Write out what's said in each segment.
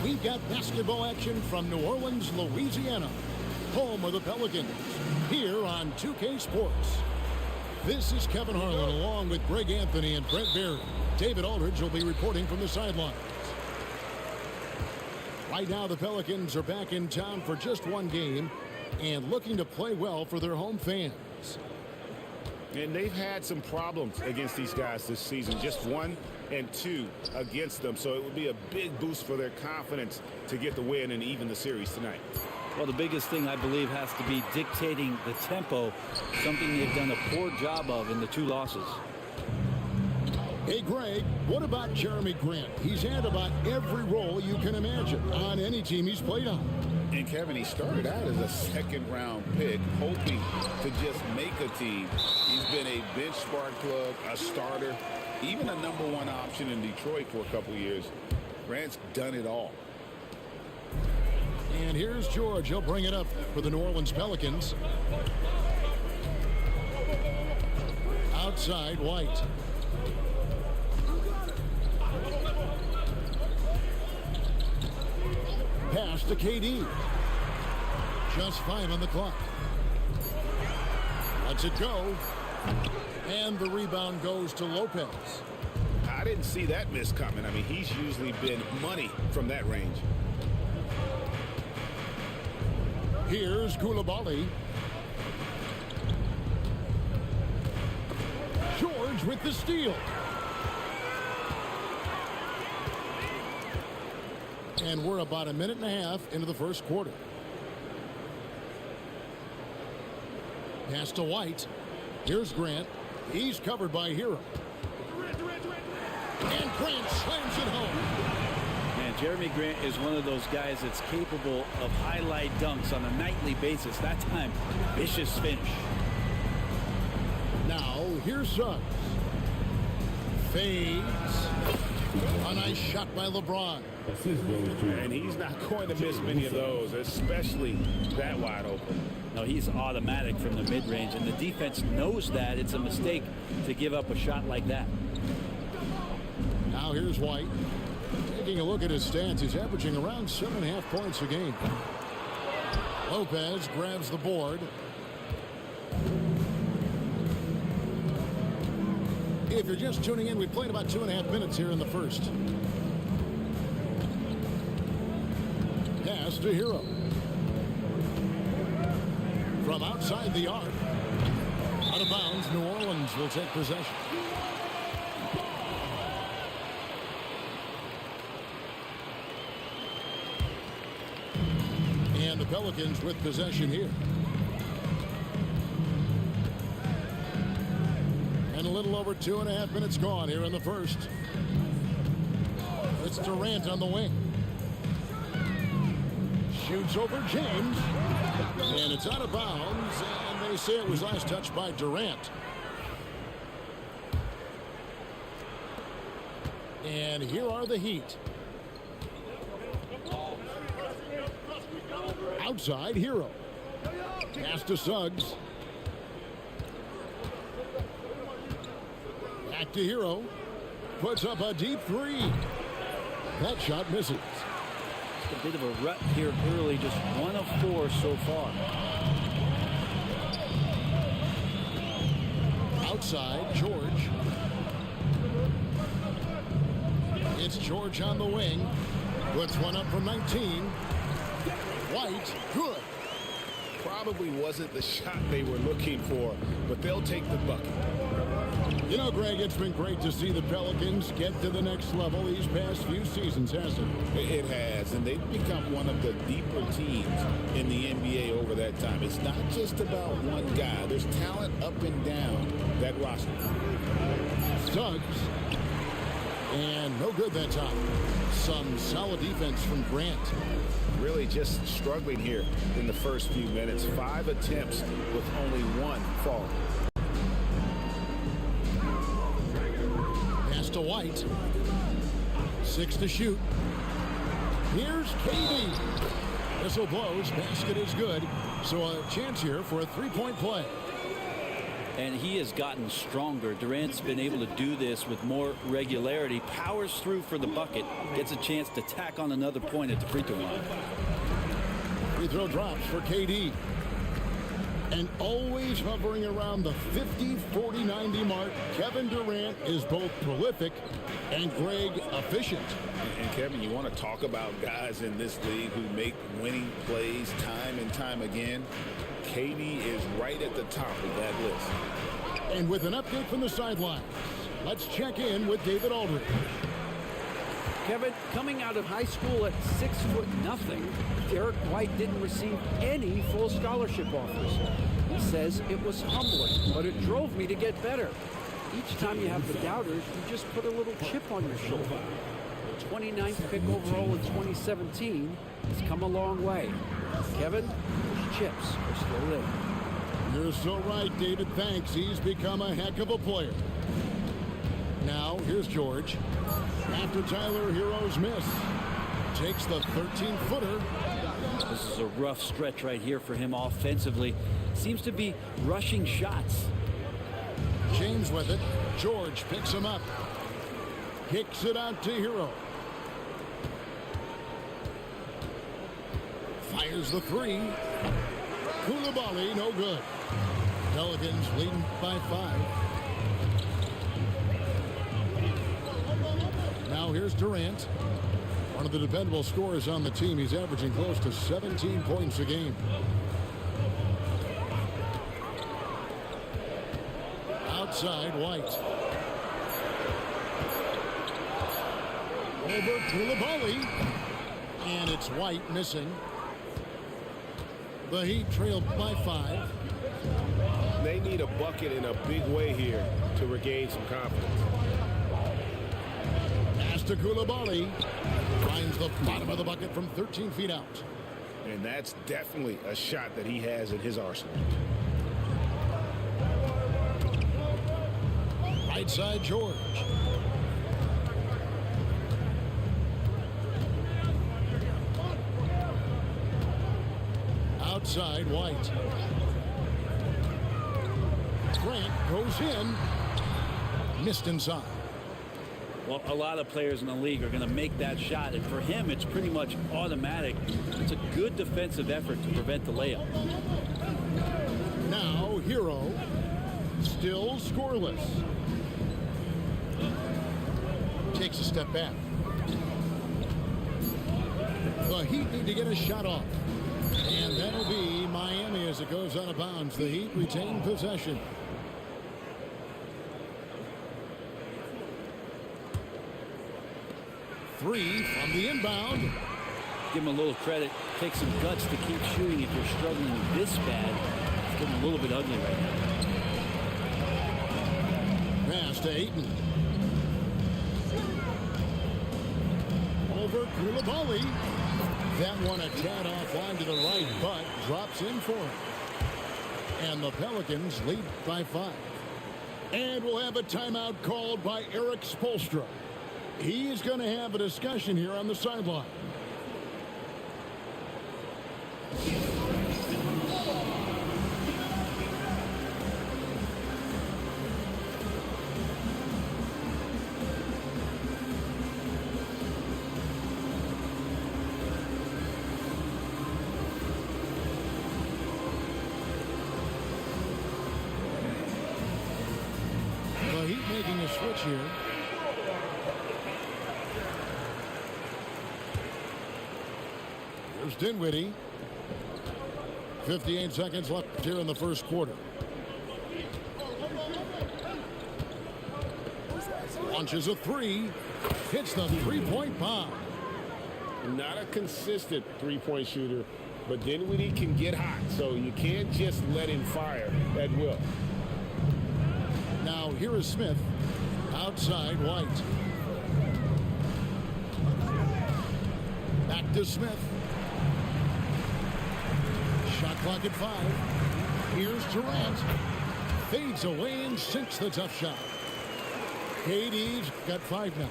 We've got basketball action from New Orleans, Louisiana, home of the Pelicans, here on 2K Sports. This is Kevin Harlan along with Greg Anthony and Brent Barry. David Aldridge will be reporting from the sidelines. Right now, the Pelicans are back in town for just one game and looking to play well for their home fans. And they've had some problems against these guys this season, just 1 and 2 against them. So it would be a big boost for their confidence to get the win and even the series tonight. Well, the biggest thing, I believe, has to be dictating the tempo, something they've done a poor job of in the 2 losses. Hey, Greg, what about Jeremy Grant? He's had about every role you can imagine on any team he's played on. And Kevin, he started out as a second-round pick, hoping to just make a team. He's been a bench spark plug, a starter, even a #1 option in Detroit for a couple years. Grant's done it all. And here's George. He'll bring it up for the New Orleans Pelicans. Outside, White. Pass to KD. Just 5 on the clock. Lets it go. And the rebound goes to Lopez. I didn't see that miss coming. I mean, he's usually been money from that range. Here's Koulibaly. George with the steal. And we're about a minute and a half into the first quarter. Pass to White. Here's Grant. He's covered by Hero. And Grant slams it home. And Jeremy Grant is one of those guys that's capable of highlight dunks on a nightly basis. That time, vicious finish. Now, here's Suggs. Fades. A nice shot by LeBron. And he's not going to miss many of those, especially that wide open. No, he's automatic from the mid-range, and the defense knows that. It's a mistake to give up a shot like that. Now here's White. Taking a look at his stats, he's averaging around 7.5 points a game. Lopez grabs the board. If you're just tuning in, we've played about 2.5 minutes here in the first. Pass to Hero. From outside the arc. Out of bounds, New Orleans will take possession. And the Pelicans with possession here. And a little over 2.5 minutes gone here in the first. It's Durant on the wing. Shoots over James. And it's out of bounds. And they say it was last touched by Durant. And here are the Heat. Outside, Hero. Pass to Suggs. Back to Hero. Puts up a deep 3. That shot misses. A bit of a rut here early, just 1 of 4 so far. Outside, George. It's George on the wing. Puts one up from 19. White, good. Probably wasn't the shot they were looking for, but they'll take the bucket. You know, Greg, it's been great to see the Pelicans get to the next level these past few seasons, hasn't it? It has, and they've become one of the deeper teams in the NBA over that time. It's not just about one guy. There's talent up and down that roster. Suggs. And no good that time. Some solid defense from Grant. Really just struggling here in the first few minutes. 5 attempts with only 1 fall. Pass to White. 6 to shoot. Here's KD. Whistle blows. Basket is good. So a chance here for a three-point play. And he has gotten stronger. Durant's been able to do this with more regularity. Powers through for the bucket. Gets a chance to tack on another point at the free throw line. Free throw drops for KD. And always hovering around the 50, 40, 90 mark, Kevin Durant is both prolific and, Greg, efficient. And Kevin, you want to talk about guys in this league who make winning plays time and time again? KD is right at the top of that list. And with an update from the sidelines, let's check in with David Aldridge. Kevin, coming out of high school at 6'0", Derek White didn't receive any full scholarship offers. He says it was humbling, but it drove me to get better. Each time you have the doubters, you just put a little chip on your shoulder. The 29th pick overall in 2017 has come a long way. Kevin, those chips are still there. You're so right, David. Thanks. He's become a heck of a player. Now, here's George. After Tyler Hero's miss, takes the 13-footer. This is a rough stretch right here for him offensively. Seems to be rushing shots. James with it. George picks him up. Kicks it out to Hero. Fires the three. Koulibaly, no good. Pelicans leading by 5. Now here's Durant. One of the dependable scorers on the team. He's averaging close to 17 points a game. Outside, White. Over Koulibaly. And it's White missing. The Heat trailed by 5. They need a bucket in a big way here to regain some confidence. Pass to Koulibaly. Finds the bottom of the bucket from 13 feet out. And that's definitely a shot that he has in his arsenal. Right side, George. Outside, White. Grant goes in. Missed inside. Well, a lot of players in the league are going to make that shot, and for him, it's pretty much automatic. It's a good defensive effort to prevent the layup. Now, Hero. Still scoreless. Takes a step back. The Heat need to get a shot off. And that'll be Miami as it goes out of bounds. The Heat retain possession. Three from the inbound. Give him a little credit. Take some guts to keep shooting if you're struggling this bad. It's getting a little bit ugly right now. Pass to Ayton. Over Koulibaly. That one a tad offline to the right, but drops in for him. And the Pelicans lead by 5. And we'll have a timeout called by Eric Spoelstra. He's going to have a discussion here on the sideline. The Heat making a switch here. Here's Dinwiddie. 58 seconds left here in the first quarter. Launches a three. Hits the three-point bomb. Not a consistent three-point shooter, but Dinwiddie can get hot, so you can't just let him fire at will. Now here is Smith. Outside White. Back to Smith. Shot clock at 5. Here's Durant. Fades away and sinks the tough shot. KD's got 5 now.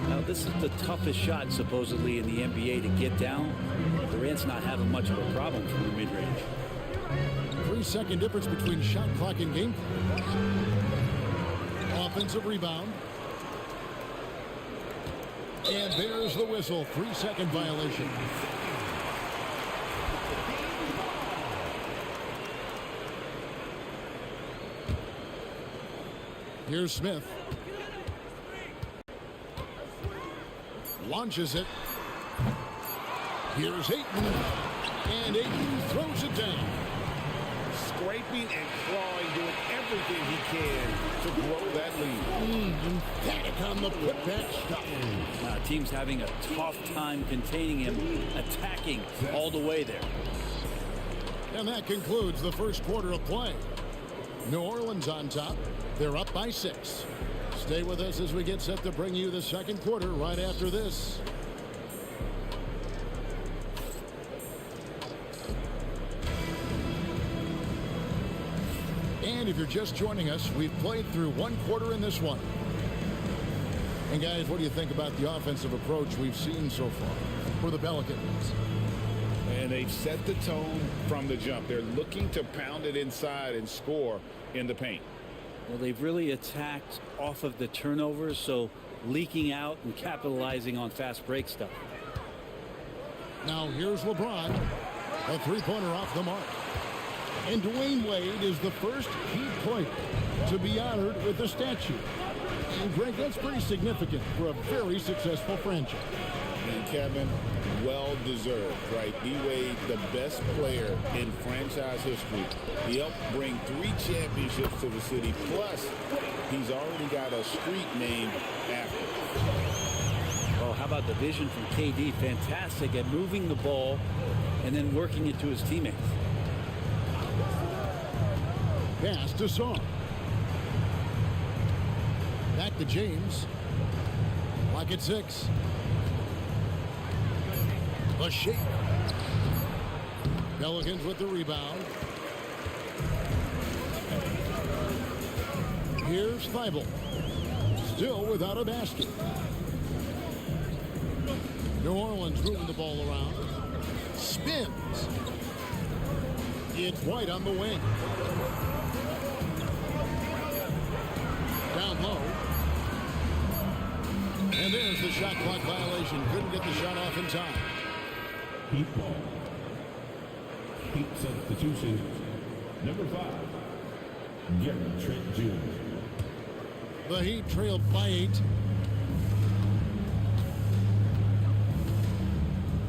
Now, this is the toughest shot, supposedly, in the NBA to get down. Durant's not having much of a problem from the mid-range. 3-second difference between shot clock and game clock. Offensive rebound. And there's the whistle. 3-second violation. Here's Smith. Launches it. Here's Ayton. And Ayton throws it down. Scraping and clawing, doing everything he can to grow that lead. Emphatic on the putback stop. Team's having a tough time containing him, attacking all the way there. And that concludes the first quarter of play. New Orleans on top. They're up by 6. Stay with us as we get set to bring you the second quarter right after this. And if you're just joining us, we've played through 1 quarter in this one. And guys, what do you think about the offensive approach we've seen so far for the Pelicans? And they've set the tone from the jump. They're looking to pound it inside and score in the paint. Well, they've really attacked off of the turnovers, so leaking out and capitalizing on fast break stuff. Now here's LeBron. A three-pointer off the mark. And Dwayne Wade is the first Heat player to be honored with a statue. And Greg, that's pretty significant for a very successful franchise. And Kevin, well deserved, right? D-Wade, the best player in franchise history. He helped bring 3 championships to the city. Plus, he's already got a street named after him. Oh, how about the vision from KD? Fantastic at moving the ball and then working it to his teammates. Pass to Song. Back to James. Clock at 6. A shake. Pelicans with the rebound. Here's Thibault. Still without a basket. New Orleans moving the ball around. Spins. It's White on the wing. Down low. And there's the shot clock violation. Couldn't get the shot off in time. Heat ball. Heat substitution. Number 5. Gary Trent Jr. The Heat trailed by 8.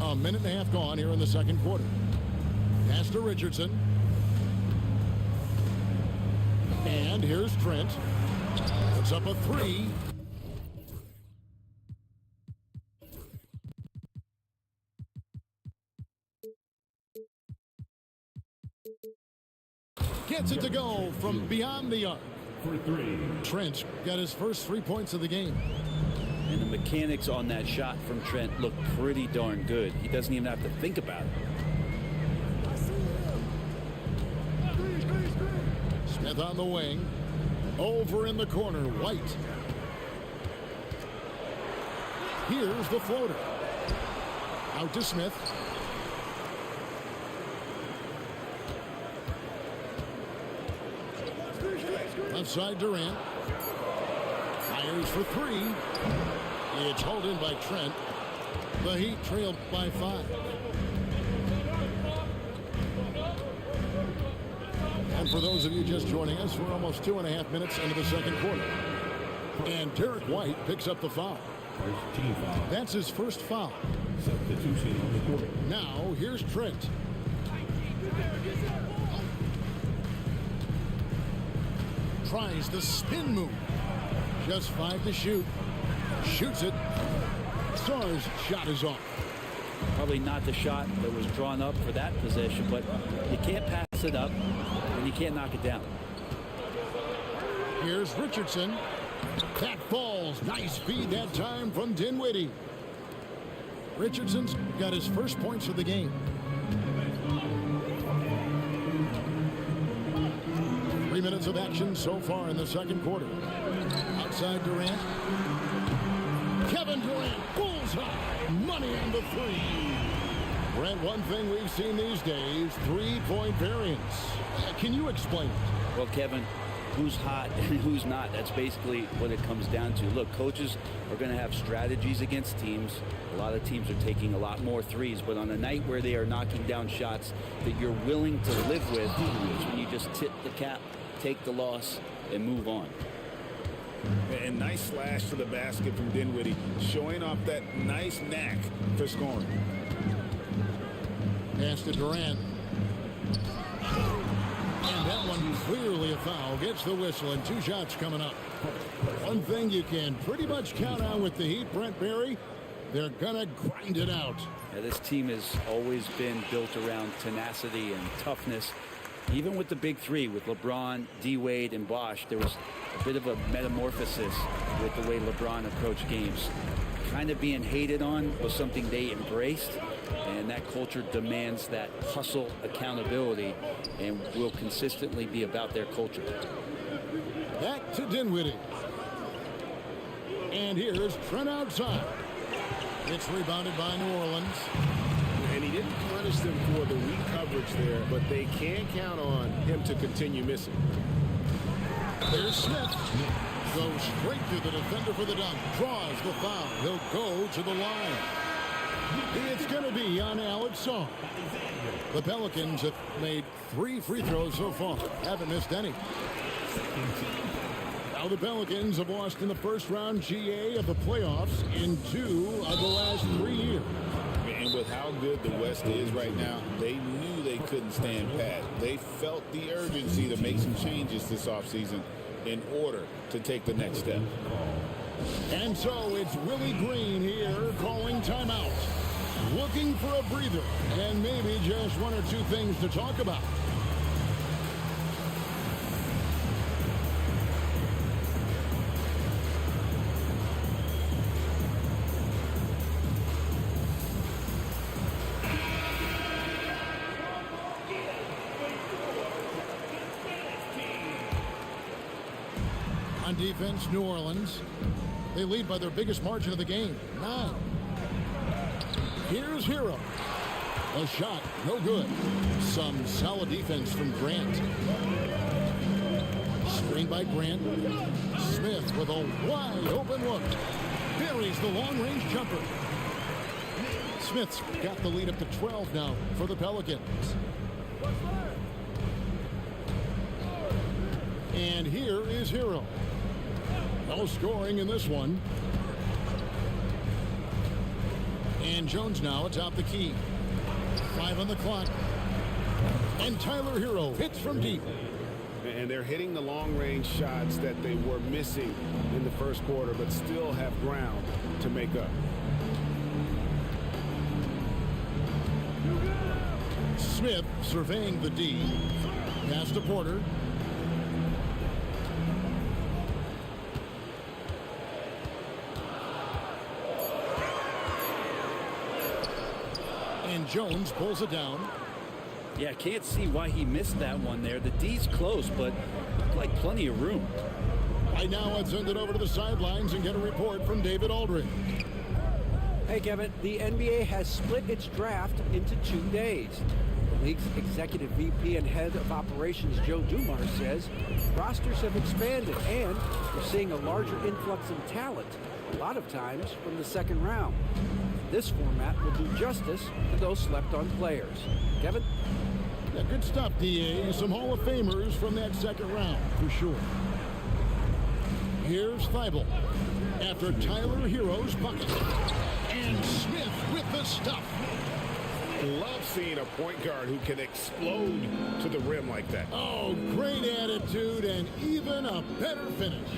A minute and a half gone here in the second quarter. Pass to Richardson. And here's Trent. Puts up a 3. Gets it to go from beyond the arc. For 3. Trent got his first 3 points of the game. And the mechanics on that shot from Trent look pretty darn good. He doesn't even have to think about it. Smith on the wing. Over in the corner, White. Here's the floater. Out to Smith. Left side Durant. Fires for 3. It's hauled in by Trent. The Heat trailed by 5. And for those of you just joining us, we're almost 2.5 minutes into the second quarter. And Derek White picks up the foul. First team foul. That's his first foul. Substitution on the court. Now here's Trent. Tries the spin move. Just 5 to shoot. Shoots it. Sarr's shot is off. Probably not the shot that was drawn up for that possession, but you can't pass it up and you can't knock it down. Here's Richardson. That falls. Nice feed that time from Dinwiddie. Richardson's got his first points of the game. 3 minutes of action so far in the second quarter. Outside Durant. Kevin Durant, bullseye. Money on the three. Brent, one thing we've seen these days, three-point variance. Can you explain it? Well, Kevin, who's hot and who's not, that's basically what it comes down to. Look, coaches are going to have strategies against teams. A lot of teams are taking a lot more threes, but on a night where they are knocking down shots that you're willing to live with, is when you just tip the cap, take the loss, and move on. And nice slash to the basket from Dinwiddie, showing off that nice knack for scoring. Pass to Durant. And that one clearly a foul. Gets the whistle and 2 shots coming up. One thing you can pretty much count on with the Heat, Brent Barry, they're going to grind it out. Yeah, this team has always been built around tenacity and toughness. Even with the big three, with LeBron, D-Wade, and Bosh, there was a bit of a metamorphosis with the way LeBron approached games. Kind of being hated on was something they embraced, and that culture demands that hustle accountability and will consistently be about their culture. Back to Dinwiddie. And here's Trent outside. It's rebounded by New Orleans. And he didn't punish them for the weak coverage there, but they can count on him to continue missing. There's Smith. Goes straight to the defender for the dunk. Draws the foul. He'll go to the line. It's going to be on Alex Song. The Pelicans have made 3 free throws so far. Haven't missed any. Now the Pelicans have lost in the first round GA of the playoffs in 2 of the last 3 years. And with how good the West is right now, they knew they couldn't stand pat. They felt the urgency to make some changes this offseason in order to take the next step. And so it's Willie Green here calling timeout. Looking for a breather and maybe just 1 or 2 things to talk about. On defense, New Orleans. They lead by their biggest margin of the game, 9. Here's Hero. A shot, no good. Some solid defense from Grant. Screen by Grant. Smith with a wide open look. Buries the long-range jumper. Smith's got the lead up to 12 now for the Pelicans. And here is Hero. No scoring in this one. And Jones now atop the key. 5 on the clock. And Tyler Hero hits from deep. And they're hitting the long-range shots that they were missing in the first quarter, but still have ground to make up. Smith surveying the D. Pass to Porter. And Jones pulls it down. Yeah, can't see why he missed that one there. The D's close, but looked like plenty of room. Right now, let's send it over to the sidelines and get a report from David Aldridge. Hey, Kevin, the NBA has split its draft into 2 days. The league's executive VP and head of operations, Joe Dumars, says rosters have expanded and we're seeing a larger influx in talent, a lot of times from the second round. This format will do justice to those slept-on players. Kevin? Yeah, good stuff, D.A. Some Hall of Famers from that second round, for sure. Here's Thibault after Tyler Hero's bucket. And Smith with the stuff. Love seeing a point guard who can explode to the rim like that. Oh, great attitude and even a better finish.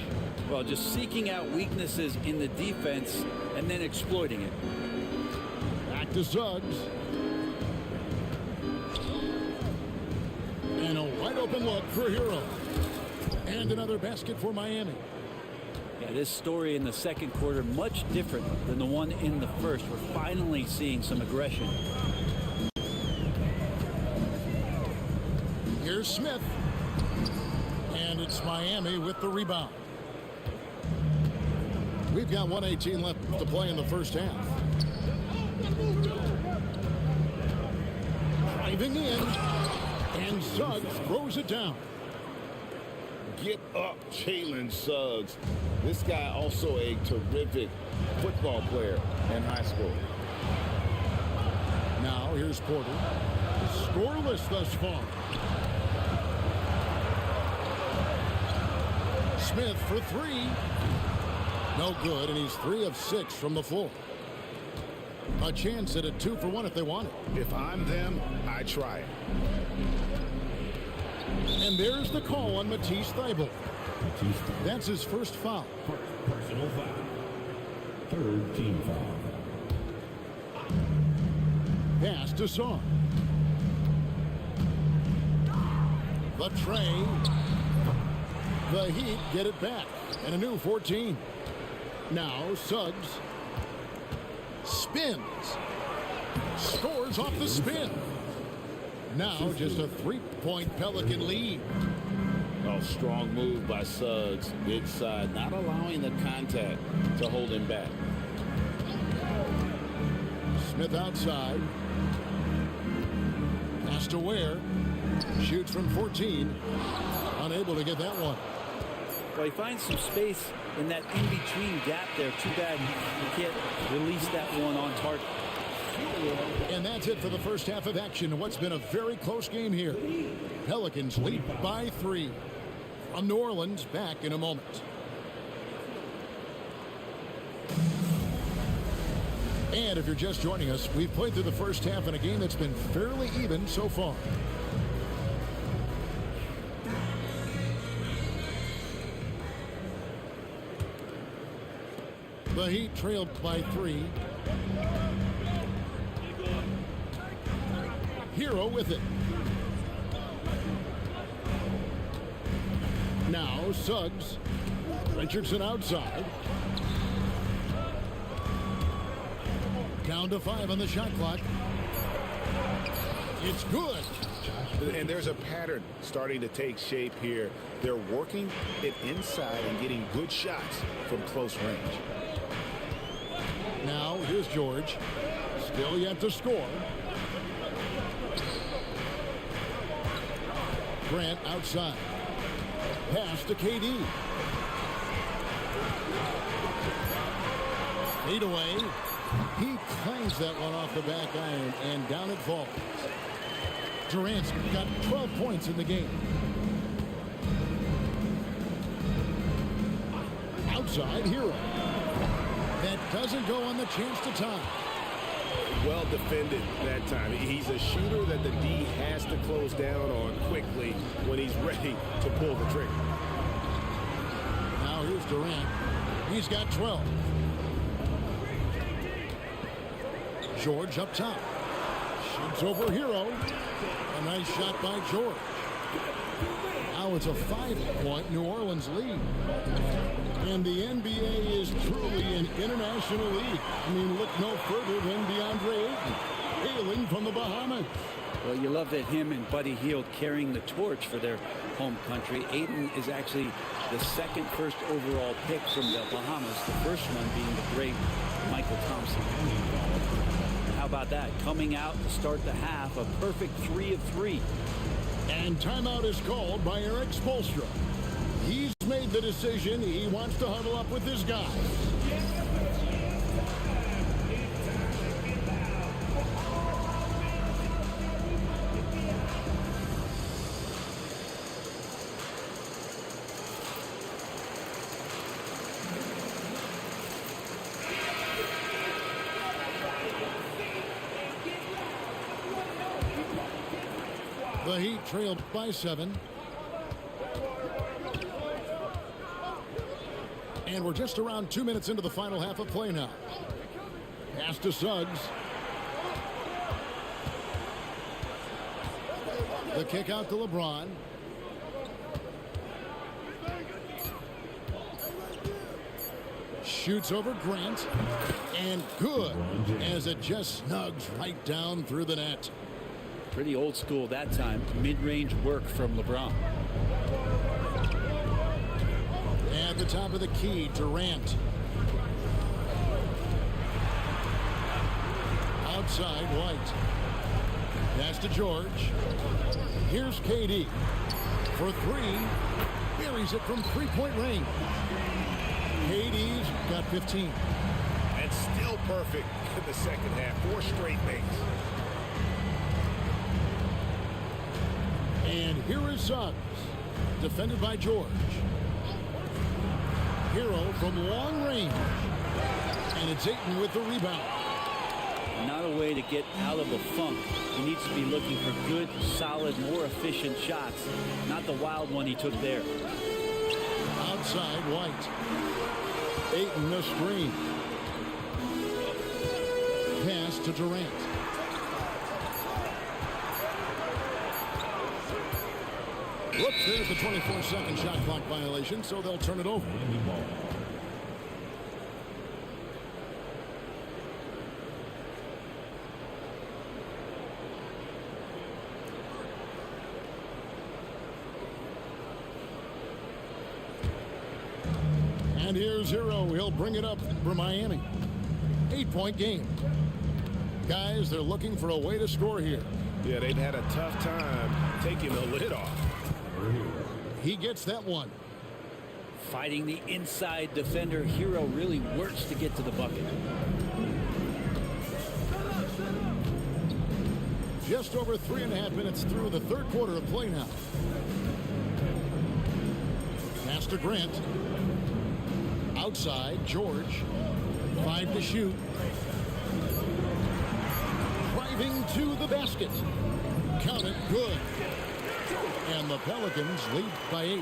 Well, just seeking out weaknesses in the defense and then exploiting it. Back to Suggs. And a wide open look for Hero. And another basket for Miami. Yeah, this story in the second quarter, much different than the one in the first. We're finally seeing some aggression. Here's Smith. And it's Miami with the rebound. We've got 1:18 left to play in the first half. Driving in. And Suggs throws it down. Get up, Jalen Suggs. This guy also a terrific football player in high school. Now here's Porter. Scoreless thus far. Smith for three. No good, and he's 3 of 6 from the floor. A chance at a 2-for-1 if they want it. If I'm them, I try it. And there's the call on Matisse Thybulle. That's his first foul. Personal foul. Third team foul. Pass to Song. The tray. The Heat get it back. And a new 14. Now Suggs. Spins. Scores off the spin. Now just a 3-point Pelican lead. Oh, strong move by Suggs. Inside, not allowing the contact to hold him back. Smith outside. Pass to Ware. Shoots from 14. Unable to get that one. Well, he finds some space in that in-between gap there. Too bad he can't release that one on target. And that's it for the first half of action. What's been a very close game here. Pelicans lead by 3. From New Orleans, back in a moment. And if you're just joining us, we've played through the first half in a game that's been fairly even so far. The Heat trailed by 3. Hero with it. Now Suggs. Richardson outside. Down to 5 on the shot clock. It's good. And there's a pattern starting to take shape here. They're working it inside and getting good shots from close range. Now here's George. Still yet to score. Grant outside. Pass to KD. Lead away. He clangs that one off the back iron, and down it falls. Durant's got 12 points in the game. Outside, Hero. That doesn't go on the chance to tie. Well defended that time. He's a shooter that the D has to close down on quickly when he's ready to pull the trigger. Now here's Durant. He's got 12. George up top. Shoots over Hero. A nice shot by George. Now it's a 5-point New Orleans lead. And the NBA is truly an international league. I mean, look no further than DeAndre Ayton, hailing from the Bahamas. Well, you love that him and Buddy Hield carrying the torch for their home country. Ayton is actually the second first overall pick from the Bahamas, the first one being the great Michael Thompson. How about that? Coming out to start the half, a perfect 3 of 3. And timeout is called by Eric Spoelstra. He's made the decision. He wants to huddle up with his guys. The Heat trailed by 7. And we're just around 2 minutes into the final half of play now. Pass to Suggs. The kick out to LeBron. Shoots over Grant. And good, as it just snugs right down through the net. Pretty old school that time. Mid-range work from LeBron. At the top of the key, Durant. Outside, White. Pass to George. Here's KD. For three. Buries it from three-point range. KD's got 15. And still perfect in the second half. 4 straight makes. And here is Suggs. Defended by George. Hero from long range. And it's Ayton with the rebound. Not a way to get out of a funk. He needs to be looking for good, solid, more efficient shots. Not the wild one he took there. Outside, White. Ayton the screen. Pass to Durant. Whoops, there's the 24-second shot clock violation, so they'll turn it over. And here's Hero. He'll bring it up for Miami. 8-point game. Guys, they're looking for a way to score here. Yeah, they've had a tough time taking the lid off. He gets that one. Fighting the inside defender. Hero really works to get to the bucket. Just over 3.5 minutes through the third quarter of play now. Pass to Grant. Outside, George. 5 to shoot. Driving to the basket. Count it, good. And the Pelicans lead by 8.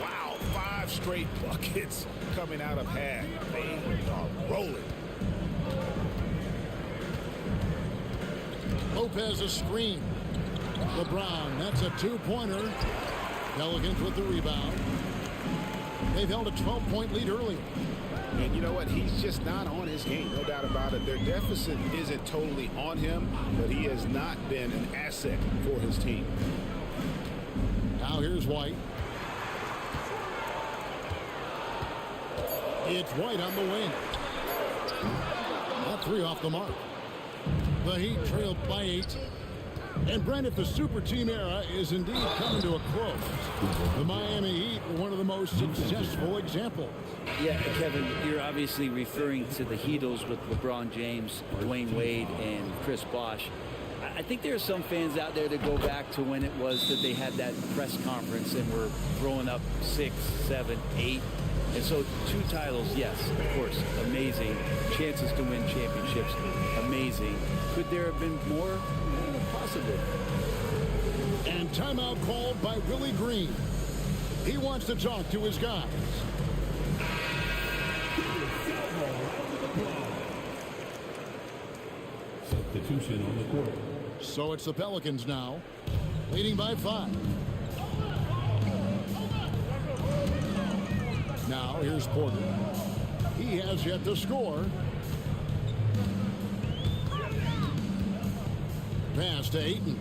Wow, 5 straight buckets coming out of half. They are rolling. Lopez a screen. LeBron, that's a 2-pointer. Pelicans with the rebound. They've held a 12-point lead earlier. And you know what? He's just not on his game, no doubt about it. Their deficit isn't totally on him, but he has not been an asset for his team. Now here's White. It's White on the wing. That 3 off the mark. The Heat trailed by 8. And Brent, if the super team era is indeed coming to a close, the Miami Heat are one of the most successful examples. Yeah, Kevin, you're obviously referring to the Heatles with LeBron James, Dwayne Wade, and Chris Bosh. I think there are some fans out there that go back to when it was that they had that press conference and were throwing up 6, 7, 8. And so 2 titles, yes, of course, amazing. Chances to win championships, amazing. Could there have been more? Possibly. And timeout called by Willie Green. He wants to talk to his guys. Substitution on the court. So it's the Pelicans now, leading by 5. Now here's Porter. He has yet to score. Pass to Ayton.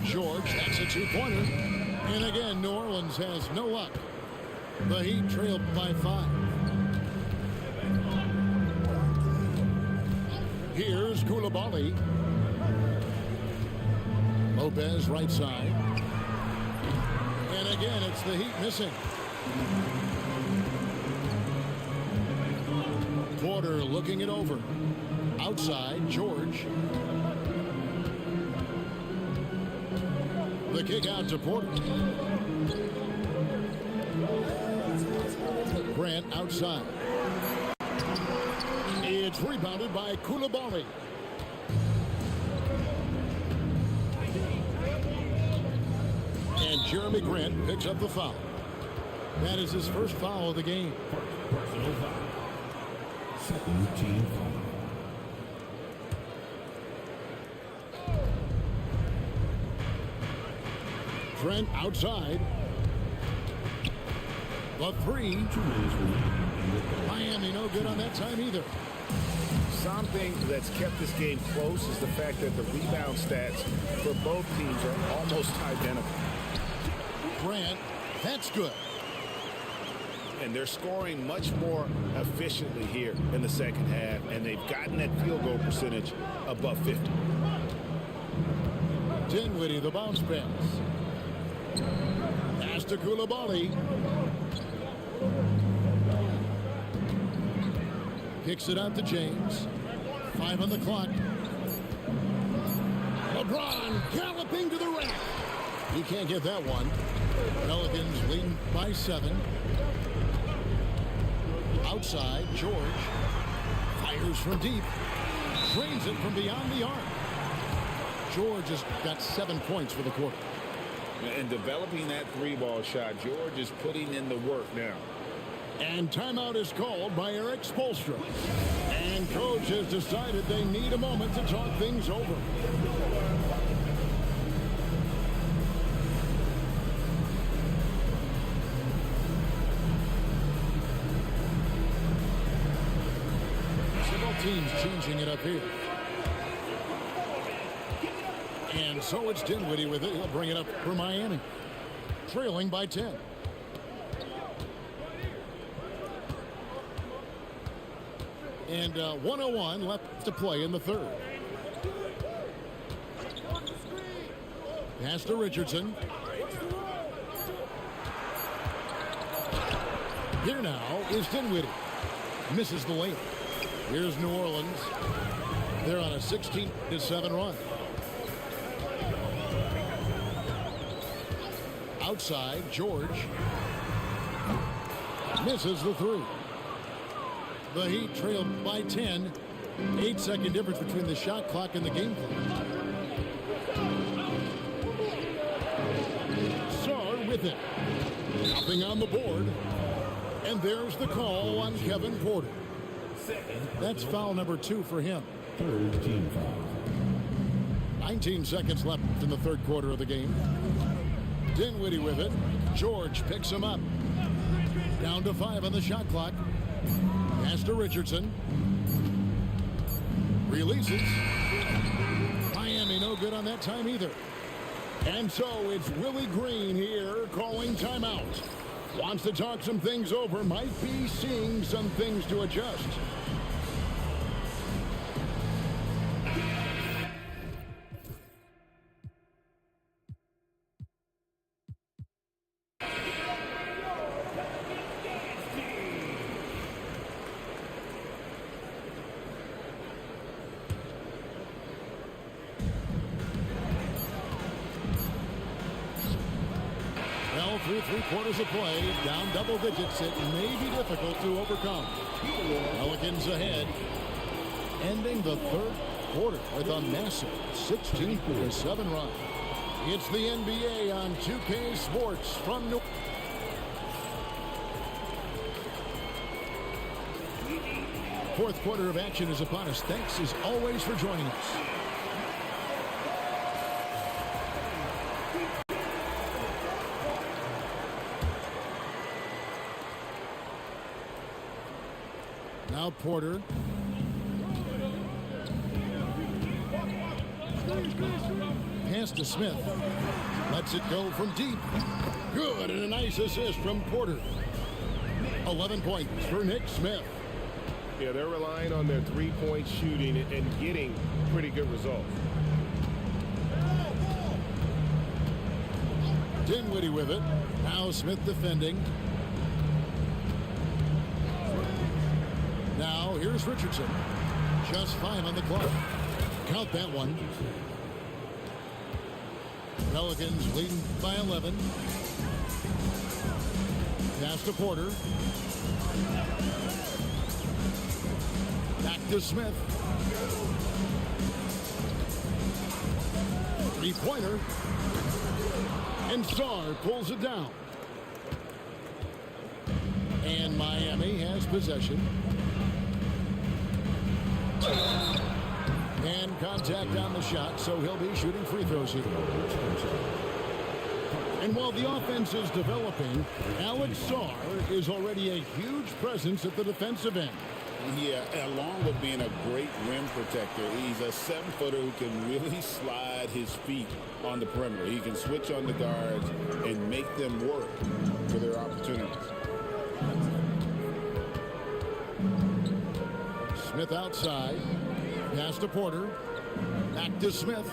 George, that's a 2-pointer. And again, New Orleans has no luck. The Heat trailed by 5. Here's Koulibaly. Lopez right side. And again, it's the Heat missing. Porter looking it over. Outside, George. The kick out to Porter. Grant outside. It's rebounded by Koulibaly. Jeremy Grant picks up the foul. That is his first foul of the game. Personal foul. Second team foul. Trent outside. The three. 2 minutes remaining in the third. Miami no good on that time either. Something that's kept this game close is the fact that the rebound stats for both teams are almost identical. Grant, that's good. And they're scoring much more efficiently here in the second half, and they've gotten that field goal percentage above 50. Dinwiddie, the bounce pass. Pass to Koulibaly. Kicks it out to James. 5 on the clock. LeBron galloping to the rack. He can't get that one. Pelicans leading by 7. Outside, George fires from deep. Drains it from beyond the arc. George has got 7 points for the quarter. And developing that 3-ball shot, George is putting in the work now. And timeout is called by Eric Spoelstra. And coach has decided they need a moment to talk things over. Several teams changing it up here. And so it's Dinwiddie with it. He'll bring it up for Miami. Trailing by 10. And 1:01 left to play in the third. Pass to Richardson. Here now is Dinwiddie. Misses the lane. Here's New Orleans. They're on a 16-7 run. Outside, George. Misses the 3. The Heat trail by 10. 8-second difference between the shot clock and the game clock. Sarr with it. Nothing on the board. And there's the call on Kevin Porter. That's foul number 2 for him. Third team foul. 19 seconds left in the third quarter of the game. Dinwiddie with it. George picks him up. Down to 5 on the shot clock. Pass to Richardson. Releases. Miami no good on that time either. And so it's Willie Green here calling timeout. Wants to talk some things over. Might be seeing some things to adjust. Well, through 3/4 of play, down double digits, it may be difficult to overcome. Pelicans ahead, ending the third quarter with a massive 16-7 run. It's the NBA on 2K Sports from New. Fourth quarter of action is upon us. Thanks as always for joining us. Now Porter. Pass to Smith. Lets it go from deep. Good, and a nice assist from Porter. 11 points for Nick Smith. Yeah, they're relying on their three-point shooting and getting pretty good results. Dinwiddie with it. Now Smith defending. Now here's Richardson. Just 5 on the clock. Count that one. Pelicans leading by 11. Pass to Porter. Back to Smith. Three-pointer. And Sarr pulls it down. And Miami has possession. And contact on the shot, so he'll be shooting free throws here. And while the offense is developing, Alex Sarr is already a huge presence at the defensive end. Yeah, along with being a great rim protector, he's a 7-footer who can really slide his feet on the perimeter. He can switch on the guards and make them work for their opportunities. Smith outside. Pass to Porter. Back to Smith.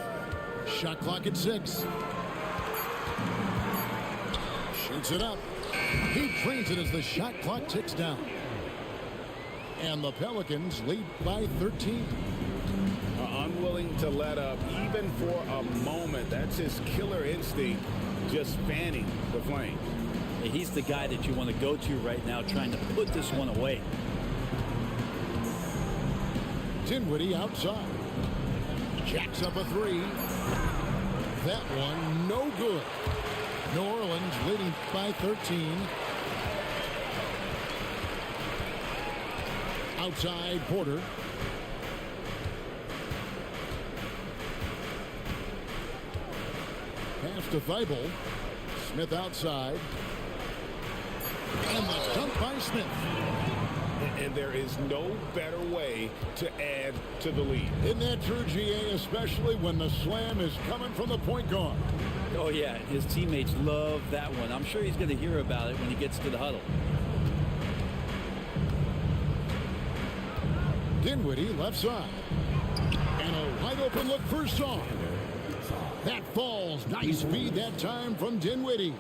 Shot clock at 6. Shoots it up. He drains it as the shot clock ticks down. And the Pelicans lead by 13. Unwilling to let up even for a moment. That's his killer instinct, just fanning the flame. He's the guy that you want to go to right now, trying to put this one away. Dinwiddie outside. Jacks up a 3. That one no good. New Orleans leading by 13. Outside Porter. Pass to Thibault. Smith outside. And the dunk by Smith. And there is no better way to add to the lead. Isn't that true, GA, especially when the slam is coming from the point guard? Oh, yeah, his teammates love that one. I'm sure he's going to hear about it when he gets to the huddle. Dinwiddie left side. And a wide open look for Sarr. That falls. Nice feed that time from Dinwiddie.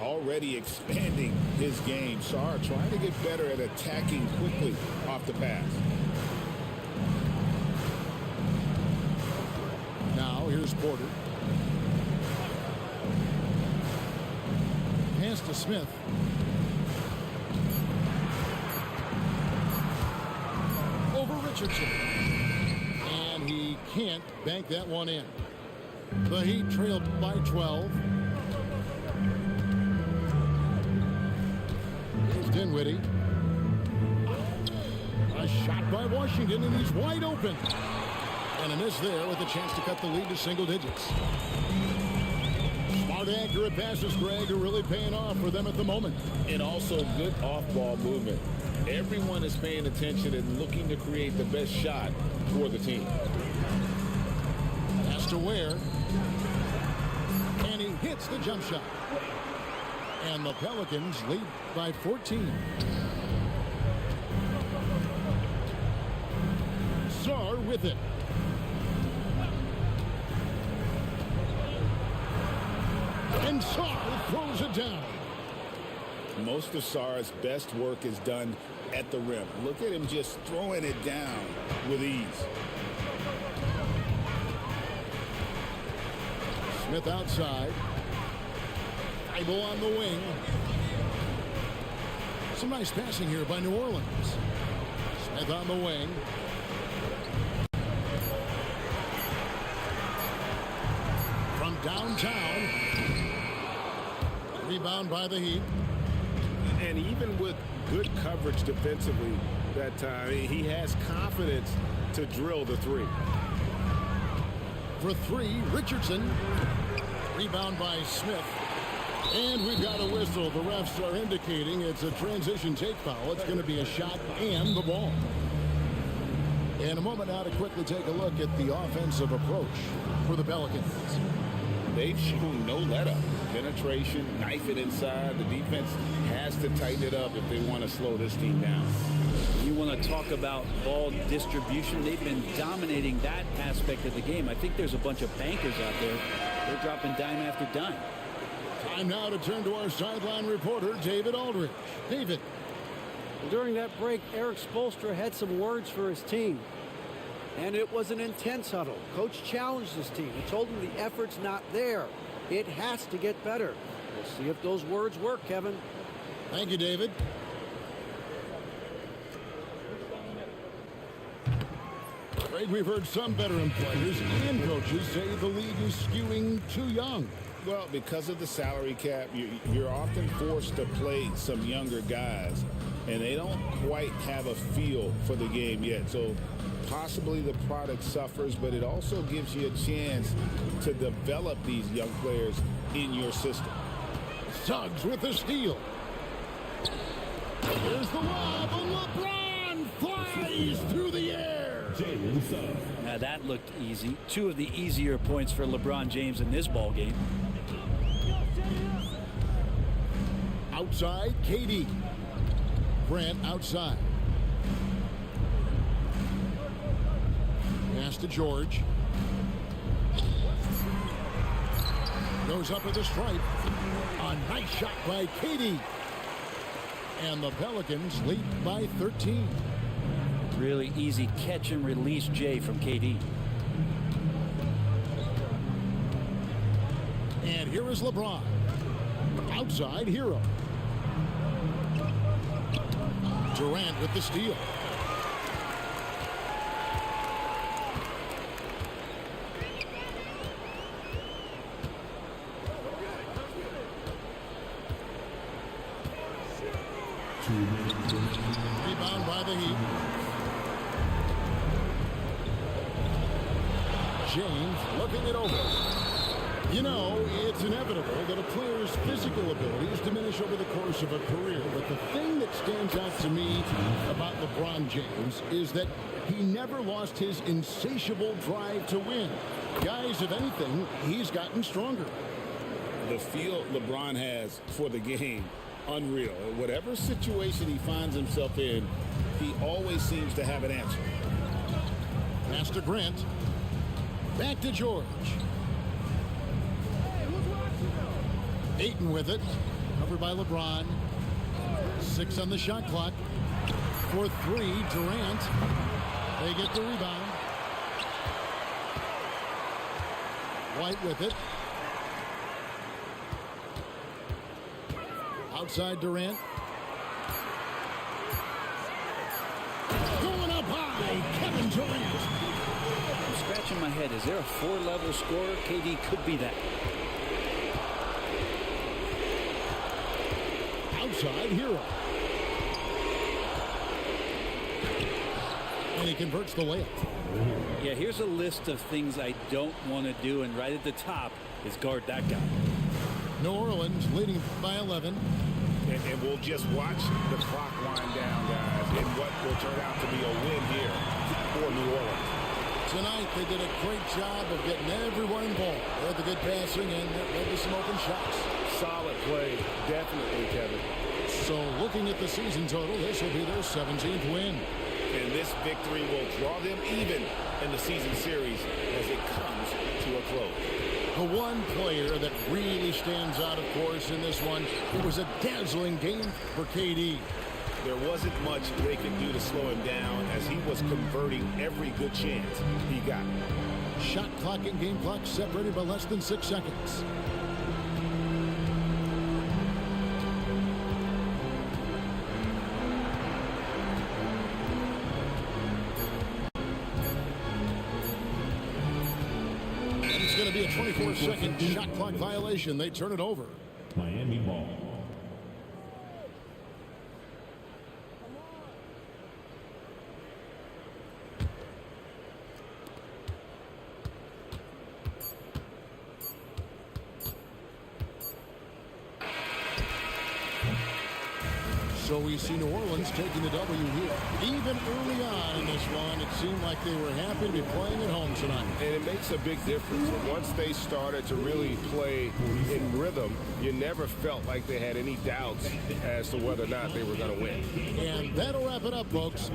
Already expanding his game. Sarr trying to get better at attacking quickly off the pass. Now here's Porter. Pass to Smith. Over Richardson. And he can't bank that one in. The Heat trailed by 12. Here's Dinwiddie. A shot by Washington, and he's wide open. And a miss there with a chance to cut the lead to single digits. Smart, accurate passes, Greg, are really paying off for them at the moment. And also good off-ball movement. Everyone is paying attention and looking to create the best shot for the team. Pass to Ware. And he hits the jump shot. And the Pelicans lead by 14. Sarr with it. And Sarr throws it down. Most of Sarr's best work is done at the rim. Look at him just throwing it down with ease. Smith outside. Thibault on the wing. Some nice passing here by New Orleans. Smith on the wing. From downtown. Rebound by the Heat. And even with good coverage defensively that time, he has confidence to drill the three. For 3, Richardson. Rebound by Smith. And we've got a whistle. The refs are indicating it's a transition take foul. It's going to be a shot and the ball. In a moment now to quickly take a look at the offensive approach for the Pelicans. They've shown no let-up. Penetration, knife it inside. The defense has to tighten it up if they want to slow this team down. You want to talk about ball distribution. They've been dominating that aspect of the game. I think there's a bunch of bankers out there. They're dropping dime after dime. Time now to turn to our sideline reporter, David Aldridge. David. During that break, Eric Spoelstra had some words for his team. And it was an intense huddle. Coach challenged his team. He told them the effort's not there. It has to get better. We'll see if those words work, Kevin. Thank you, David. Greg, we've heard some veteran players and coaches say the league is skewing too young. Well, because of the salary cap, you're often forced to play some younger guys, and they don't quite have a feel for the game yet. So possibly the product suffers, but it also gives you a chance to develop these young players in your system. Suggs with the steal. Here's the lob, and LeBron flies through the air. Jalen Suggs. Now that looked easy. Two of the easier points for LeBron James in this ball game. Outside, KD. Grant outside. Pass to George. Goes up with a stripe. A nice shot by KD. And the Pelicans lead by 13. Really easy catch and release, Jay, from KD. And here is LeBron. Outside, Hero. Durant with the steal. Rebound by the Heat. James looking it over. You know, it's inevitable that a player's physical abilities diminish over the course of a career. But the thing that stands out to me about LeBron James is that he never lost his insatiable drive to win. Guys, if anything, he's gotten stronger. The feel LeBron has for the game, unreal. Whatever situation he finds himself in, he always seems to have an answer. Pass to Grant. Back to George. Ayton with it. Covered by LeBron. 6 on the shot clock. For 3, Durant. They get the rebound. White with it. Outside Durant. Going up high, Kevin Durant. I'm scratching my head. Is there a 4-level scorer? KD could be that. Outside Hero. And he converts the layup. Yeah, here's a list of things I don't want to do, and right at the top is guard that guy. New Orleans leading by 11. And we'll just watch the clock wind down, guys, in what will turn out to be a win here for New Orleans. Tonight, they did a great job of getting everyone involved. They had the good passing and maybe some open shots. Solid play, definitely, Kevin. So looking at the season total, this will be their 17th win. And this victory will draw them even in the season series as it comes to a close. The one player that really stands out, of course, in this one, it was a dazzling game for KD. There wasn't much they could do to slow him down as he was converting every good chance he got. Shot clock and game clock separated by less than 6 seconds. And it's going to be a 24-second shot clock violation. They turn it over. Miami ball. So we see New Orleans taking the W here. Even early on in this one, it seemed like they were happy to be playing at home tonight. And it makes a big difference. And once they started to really play in rhythm, you never felt like they had any doubts as to whether or not they were going to win. And that'll wrap it up, folks.